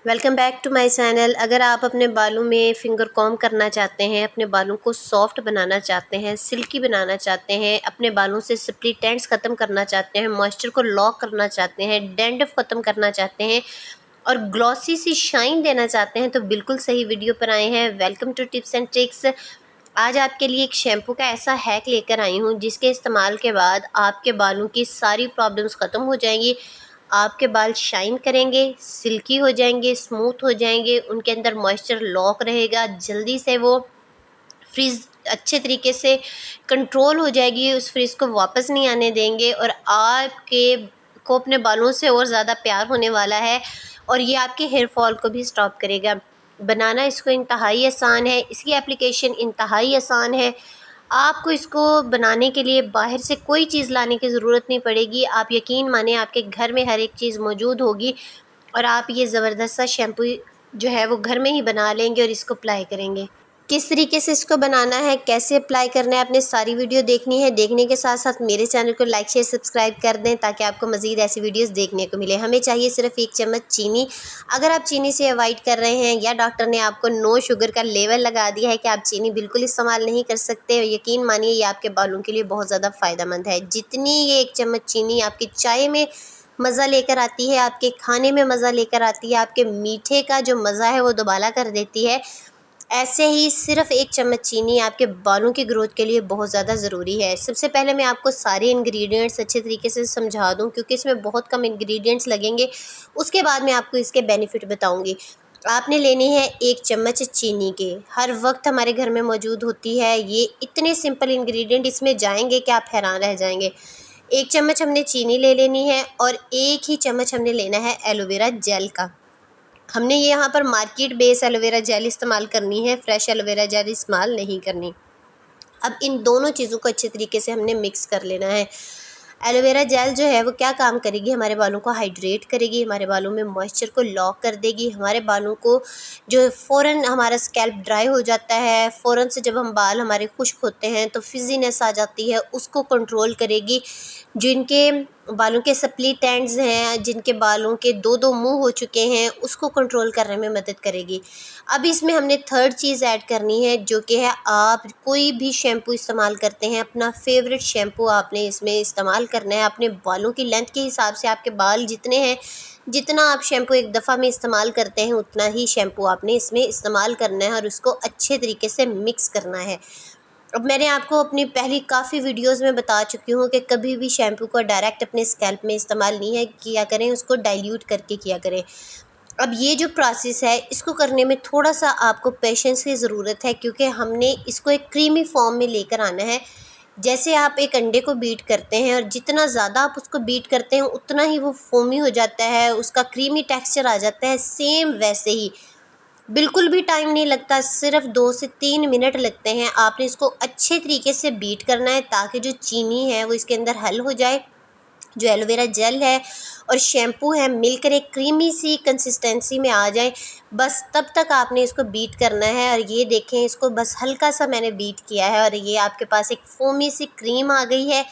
Welcome back to my channel. अगर आप अपने बालों में फिंगर कॉम्ब करना चाहते हैं, अपने बालों को सॉफ्ट बनाना चाहते हैं, सिल्की बनाना चाहते हैं, अपने बालों से स्प्लिट एंड्स ख़त्म करना चाहते हैं, मॉइस्चर को लॉक करना चाहते हैं, डैंड्रफ ख़त्म करना चाहते हैं और ग्लॉसी सी शाइन देना चाहते हैं, तो बिल्कुल सही वीडियो पर आए हैं। Welcome to tips and tricks. आज आपके लिए एक शैम्पू का ऐसा हैक लेकर आई हूँ जिसके इस्तेमाल के बाद आपके बालों की सारी प्रॉब्लम्स ख़त्म हो जाएंगी। आपके बाल शाइन करेंगे, सिल्की हो जाएंगे, स्मूथ हो जाएंगे, उनके अंदर मॉइस्चर लॉक रहेगा, जल्दी से वो फ्रीज़ अच्छे तरीके से कंट्रोल हो जाएगी, उस फ्रीज़ को वापस नहीं आने देंगे और आपके को अपने बालों से और ज़्यादा प्यार होने वाला है और ये आपके हेयर फॉल को भी स्टॉप करेगा। बनाना इसको इंतहाई आसान है, इसकी एप्लीकेशन इंतहाई आसान है। आपको इसको बनाने के लिए बाहर से कोई चीज़ लाने की ज़रूरत नहीं पड़ेगी। आप यकीन माने आपके घर में हर एक चीज़ मौजूद होगी और आप ये ज़बरदस्त सा शैम्पू जो है वो घर में ही बना लेंगे और इसको अप्लाई करेंगे। किस तरीके से इसको बनाना है, कैसे अप्लाई करना है, आपने सारी वीडियो देखनी है। देखने के साथ साथ मेरे चैनल को लाइक शेयर सब्सक्राइब कर दें ताकि आपको मज़ीद ऐसी वीडियोस देखने को मिले। हमें चाहिए सिर्फ 1 चम्मच चीनी। अगर आप चीनी से अवॉइड कर रहे हैं या डॉक्टर ने आपको नो शुगर का लेवल लगा दिया है कि आप चीनी बिल्कुल इस्तेमाल नहीं कर सकते, यकीन मानिए ये आपके बालों के लिए बहुत ज़्यादा फ़ायदेमंद है। जितनी ये 1 चम्मच चीनी आपकी चाय में मज़ा लेकर आती है, आपके खाने में मज़ा लेकर आती है, आपके मीठे का जो मज़ा है वो दोबाला कर देती है, ऐसे ही सिर्फ 1 चम्मच चीनी आपके बालों की ग्रोथ के लिए बहुत ज़्यादा ज़रूरी है। सबसे पहले मैं आपको सारे इंग्रेडिएंट्स अच्छे तरीके से समझा दूं क्योंकि इसमें बहुत कम इंग्रेडिएंट्स लगेंगे। उसके बाद मैं आपको इसके बेनिफिट बताऊंगी। आपने लेनी है 1 चम्मच चीनी के, हर वक्त हमारे घर में मौजूद होती है। ये इतने सिंपल इंग्रेडिएंट इसमें जाएंगे कि आप हैरान रह जाएंगे। 1 चम्मच हमने चीनी ले लेनी है और 1 ही चम्मच हमने लेना है एलोवेरा जेल का। हमने ये यहाँ पर मार्केट बेस एलोवेरा जेल इस्तेमाल करनी है, फ्रेश एलोवेरा जेल इस्तेमाल नहीं करनी। अब इन दोनों चीज़ों को अच्छे तरीके से हमने मिक्स कर लेना है। एलोवेरा जेल जो है वो क्या काम करेगी, हमारे बालों को हाइड्रेट करेगी, हमारे बालों में मॉइस्चर को लॉक कर देगी, हमारे बालों को जो फ़ौरन हमारा स्कैल्प ड्राई हो जाता है, फ़ौरन से जब हम बाल हमारे खुश्क होते हैं तो फिज़ीनेस आ जाती है, उसको कंट्रोल करेगी। जिनके बालों के स्प्लिट एंड्स हैं, जिनके बालों के 2-2 मुँह हो चुके हैं, उसको कंट्रोल करने में मदद करेगी। अब इसमें हमने थर्ड चीज़ ऐड करनी है जो कि है, आप कोई भी शैम्पू इस्तेमाल करते हैं, अपना फेवरेट शैम्पू आपने इसमें इस्तेमाल करना है। अपने बालों की लेंथ के हिसाब से, आपके बाल जितने हैं, जितना आप शैम्पू एक दफ़ा में इस्तेमाल करते हैं उतना ही शैम्पू आपने इसमें इस्तेमाल करना है और उसको अच्छे तरीके से मिक्स करना है। अब मैंने आपको अपनी पहली काफ़ी वीडियोस में बता चुकी हूँ कि कभी भी शैम्पू को डायरेक्ट अपने स्कैल्प में इस्तेमाल नहीं है किया करें, उसको डाइल्यूट करके किया करें। अब ये जो प्रोसेस है इसको करने में थोड़ा सा आपको पेशेंस की ज़रूरत है क्योंकि हमने इसको एक क्रीमी फॉर्म में लेकर आना है। जैसे आप एक अंडे को बीट करते हैं और जितना ज़्यादा आप उसको बीट करते हैं उतना ही वो फोमी हो जाता है, उसका क्रीमी टेक्सचर आ जाता है। सेम वैसे ही बिल्कुल भी टाइम नहीं लगता, सिर्फ 2 से 3 मिनट लगते हैं। आपने इसको अच्छे तरीके से बीट करना है ताकि जो चीनी है वो इसके अंदर हल हो जाए, जो एलोवेरा जेल है और शैम्पू है मिलकर एक क्रीमी सी कंसिस्टेंसी में आ जाए। बस तब तक आपने इसको बीट करना है और ये देखें, इसको बस हल्का सा मैंने बीट किया है और ये आपके पास एक फोमी सी क्रीम आ गई है।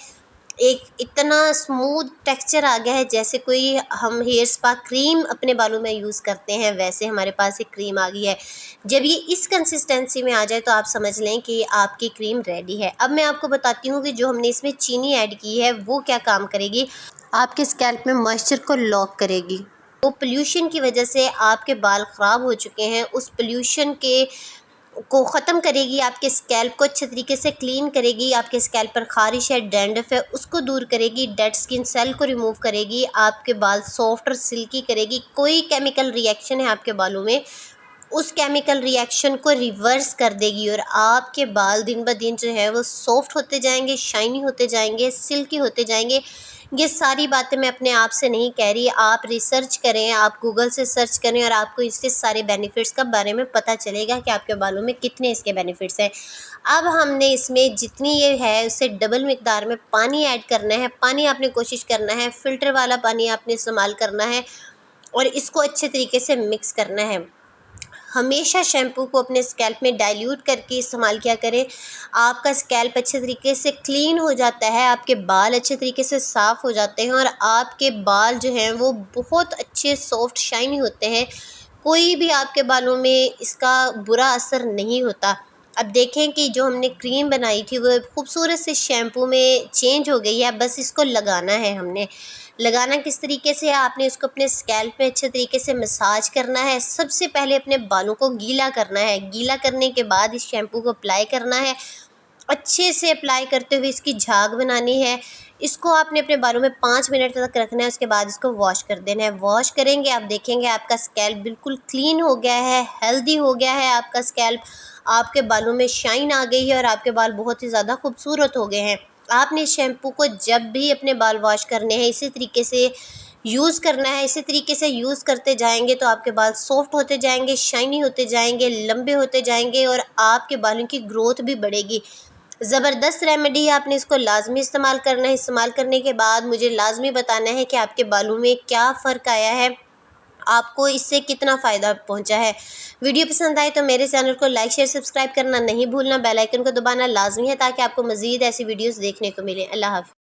एक इतना स्मूथ टेक्सचर आ गया है जैसे कोई हम हेयर स्पा क्रीम अपने बालों में यूज़ करते हैं, वैसे हमारे पास एक क्रीम आ गई है। जब ये इस कंसिस्टेंसी में आ जाए तो आप समझ लें कि आपकी क्रीम रेडी है। अब मैं आपको बताती हूँ कि जो हमने इसमें चीनी ऐड की है वो क्या काम करेगी। आपके स्कैल्प में मॉइस्चर को लॉक करेगी। वो पोल्यूशन की वजह से आपके बाल ख़राब हो चुके हैं, उस पोल्यूशन के को ख़त्म करेगी, आपके स्कैल्प को अच्छे तरीके से क्लीन करेगी, आपके स्कैल्प पर ख़ारिश है, डैंड्रफ है उसको दूर करेगी, डेड स्किन सेल को रिमूव करेगी, आपके बाल सॉफ्ट और सिल्की करेगी। कोई केमिकल रिएक्शन है आपके बालों में, उस केमिकल रिएक्शन को रिवर्स कर देगी और आपके बाल दिन ब दिन जो है वो सॉफ्ट होते जाएंगे, शाइनी होते जाएंगे, सिल्की होते जाएंगे। ये सारी बातें मैं अपने आप से नहीं कह रही, आप रिसर्च करें, आप गूगल से सर्च करें और आपको इसके सारे बेनिफिट्स का बारे में पता चलेगा कि आपके बालों में कितने इसके बेनिफिट्स हैं। अब हमने इसमें जितनी ये है उससे डबल मिकदार में पानी ऐड करना है। पानी आपने कोशिश करना है फ़िल्टर वाला पानी आपने इस्तेमाल करना है और इसको अच्छे तरीके से मिक्स करना है। हमेशा शैम्पू को अपने स्कैल्प में डाइल्यूट करके इस्तेमाल किया करें। आपका स्कैल्प अच्छे तरीके से क्लीन हो जाता है, आपके बाल अच्छे तरीके से साफ़ हो जाते हैं और आपके बाल जो हैं वो बहुत अच्छे सॉफ्ट शाइनी होते हैं। कोई भी आपके बालों में इसका बुरा असर नहीं होता। अब देखें कि जो हमने क्रीम बनाई थी वो खूबसूरत से शैम्पू में चेंज हो गई है। बस इसको लगाना है हमने। लगाना किस तरीके से है, आपने इसको अपने स्कैल्प पे अच्छे तरीके से मसाज करना है। सबसे पहले अपने बालों को गीला करना है। गीला करने के बाद इस शैम्पू को अप्लाई करना है। अच्छे से अप्लाई करते हुए इसकी झाग बनानी है। इसको आपने अपने बालों में 5 मिनट तक रखना है, उसके बाद इसको वॉश कर देना है। वॉश करेंगे आप देखेंगे आपका स्कैल्प बिल्कुल क्लीन हो गया है, हेल्दी हो गया है आपका स्कैल्प। आपके बालों में शाइन आ गई है और आपके बाल बहुत ही ज़्यादा खूबसूरत हो गए हैं। आपने इस शैम्पू को जब भी अपने बाल वॉश करने हैं इसी तरीके से यूज़ करना है। इसी तरीके से यूज़ करते जाएंगे तो आपके बाल सॉफ्ट होते जाएंगे, शाइनी होते जाएंगे, लंबे होते जाएंगे और आपके बालों की ग्रोथ भी बढ़ेगी। ज़बरदस्त रेमेडी है, आपने इसको लाज़मी इस्तेमाल करना है। इस्तेमाल करने के बाद मुझे लाज़मी बताना है कि आपके बालों में क्या फ़र्क आया है, आपको इससे कितना फ़ायदा पहुंचा है। वीडियो पसंद आए तो मेरे चैनल को लाइक शेयर सब्सक्राइब करना नहीं भूलना। बेल आइकन को दबाना लाज़मी है ताकि आपको मज़ीद ऐसी वीडियोस देखने को मिले। अल्लाह हाफ़िज़।